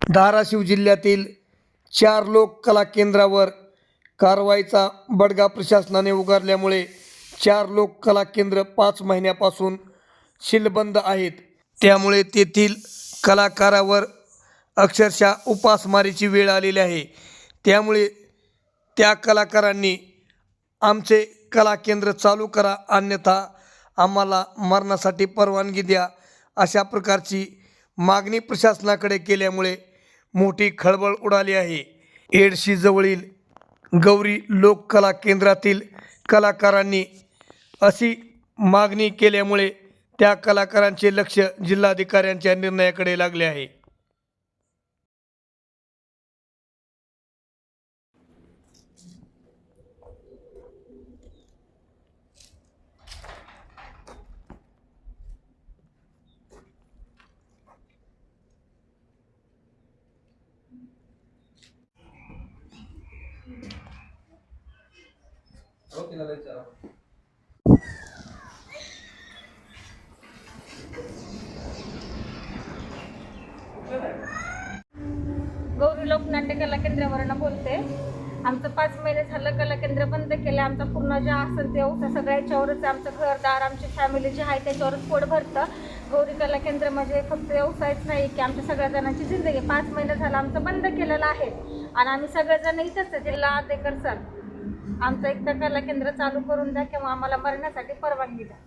धाराशिव जिल्ह्यातील 4 लोक कला केंद्रावर कारवाईचा बडगा प्रशासनाने उगारल्यामुळे 4 लोक कला केंद्र 5 महिन्यापासून सीलबंद आहेत। त्यामुळे तेथील कलाकारावर अक्षरशः उपासमारीची वेळ आलेली आहे। त्यामुळे त्या कलाकारांनी आमचे कला केंद्र चालू करा, अन्यथा आम्हाला मरणासाठी परवानगी द्या, अशा प्रकारची मागणी प्रशासनाकडे केल्यामुळे मोठी खळबळ उडाली आहे। एडशी जवळील गौरी लोक कला केंद्रातील कलाकारांनी अशी मागणी केल्यामुळे त्या कलाकारांचे लक्ष जिल्हाधिकाऱ्यांच्या निर्णयाकडे लागले आहे। गौरी लोकनाट्य कला केंद्रावरून बोलते। आमचं 5 महिने झालं कला केंद्र बंद केलं। आमचा पूर्ण जे असेल ते व्यवसाय सगळ्या याच्यावरच, आमचं घरदार, आमची फॅमिली जे आहे त्याच्यावरच पोट भरतं। गौरी कला केंद्र म्हणजे फक्त व्यवसायच नाही की आमच्या सगळ्या जणांची जिंदगी। 5 महिने झालं आमचं बंद केलेलं आहे आणि आम्ही सगळेजण इथंच आहे। जिल्हा अधिकारी सर, आमचं एकदा कला केंद्र चालू करून द्या किंवा आम्हाला मरण्यासाठी परवानगी द्या।